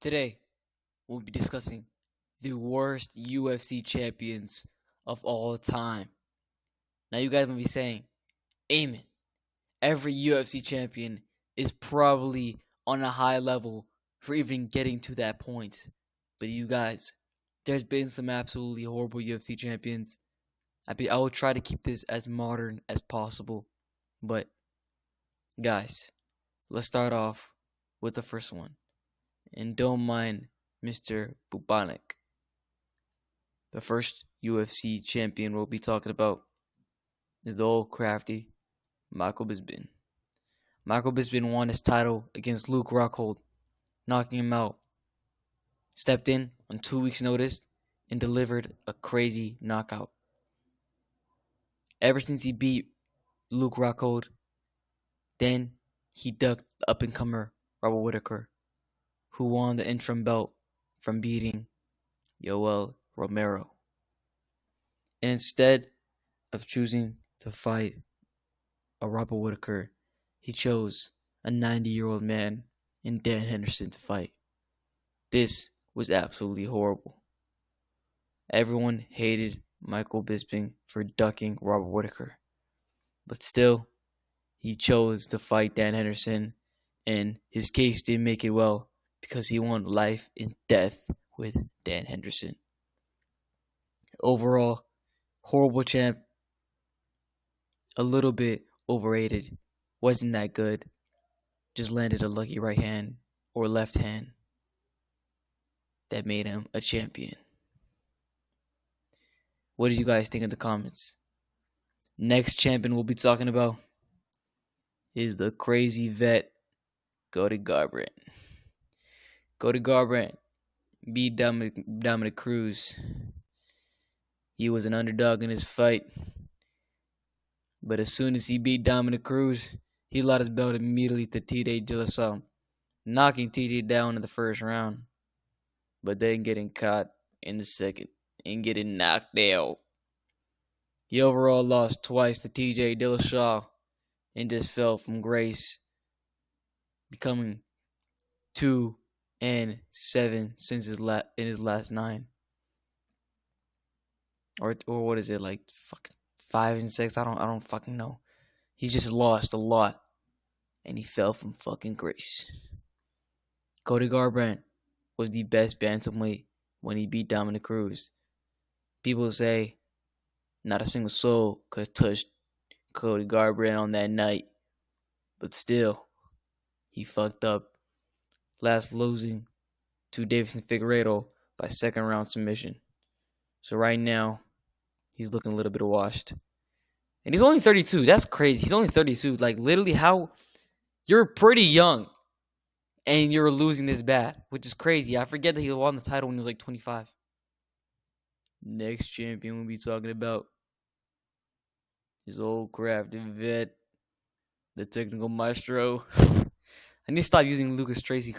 Today, we'll be discussing the worst UFC champions of all time. Now, you guys might be saying, Amen, every UFC champion is probably on a high level for even getting to that point. But you guys, there's been some absolutely horrible UFC champions. I will try to keep this as modern as possible. But, guys, let's start off with the first one. And don't mind Mr. Bubonic. The first UFC champion we'll be talking about is the old crafty Michael Bisping. Michael Bisping won his title against Luke Rockhold, knocking him out. Stepped in on 2 weeks' notice and delivered a crazy knockout. Ever since he beat Luke Rockhold, then he ducked the up-and-comer Robert Whittaker, who won the interim belt from beating Yoel Romero. And instead of choosing to fight a Robert Whittaker, he chose a 90-year-old man in Dan Henderson to fight. This was absolutely horrible. Everyone hated Michael Bisping for ducking Robert Whittaker. But still, he chose to fight Dan Henderson, and his case didn't make it well because he won life and death with Dan Henderson. Overall, horrible champ. A little bit overrated. Wasn't that good. Just landed a lucky right hand or left hand that made him a champion. What do you guys think in the comments? Next champion we'll be talking about is the crazy vet, Cody Garbrandt. Cody Garbrandt beat Dominic Cruz. He was an underdog in his fight. But as soon as he beat Dominic Cruz, he lost his belt immediately to TJ Dillashaw, knocking TJ down in the first round, but then getting caught in the second and getting knocked out. He overall lost twice to TJ Dillashaw and just fell from grace, becoming 2-7 since in his last 9. Or what is it, like fucking 5-6? I don't fucking know. He just lost a lot, and he fell from fucking grace. Cody Garbrandt was the best bantamweight when he beat Dominic Cruz. People say not a single soul could touch Cody Garbrandt on that night, but still, he fucked up, last losing to Davison Figueiredo by second round submission. So right now, he's looking a little bit washed. And he's only 32. That's crazy. He's only 32. Like, literally, how... You're pretty young, and you're losing this bad, which is crazy. I forget that he won the title when he was like 25. Next champion we'll be talking about is old crafted vet, the technical maestro. I need to stop using Lucas Tracy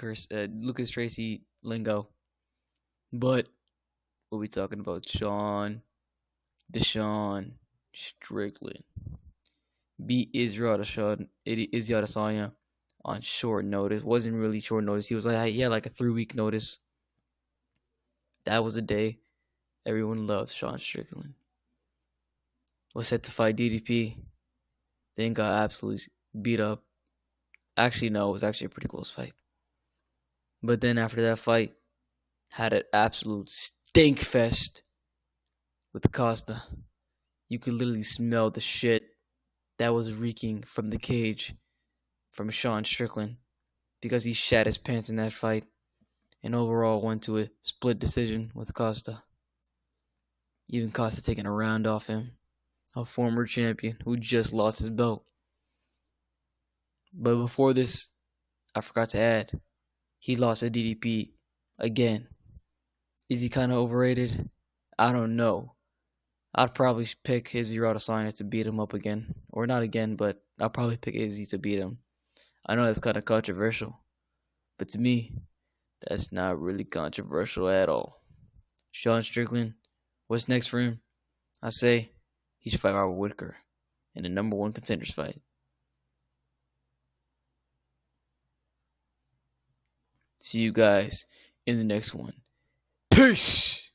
lingo. But we'll be talking about Deshaun Strickland. Beat Israel Adesanya on short notice. Wasn't really short notice. He had like a 3-week notice. That was a day everyone loved Sean Strickland. Was set to fight DDP. Then got absolutely beat up. Actually, no, it was actually a pretty close fight. But then after that fight, had an absolute stink fest with Costa. You could literally smell the shit that was reeking from the cage from Sean Strickland because he shat his pants in that fight and overall went to a split decision with Costa. Even Costa taking a round off him, a former champion who just lost his belt. But before this, I forgot to add, he lost a DDP again. Is he kind of overrated? I don't know. I'd probably pick Izzy Adesanya to beat him up again. Or not again, but I'll probably pick Izzy to beat him. I know that's kind of controversial. But to me, that's not really controversial at all. Sean Strickland, what's next for him? I say he should fight Robert Whittaker in the number 1 contenders fight. See you guys in the next one. Peace.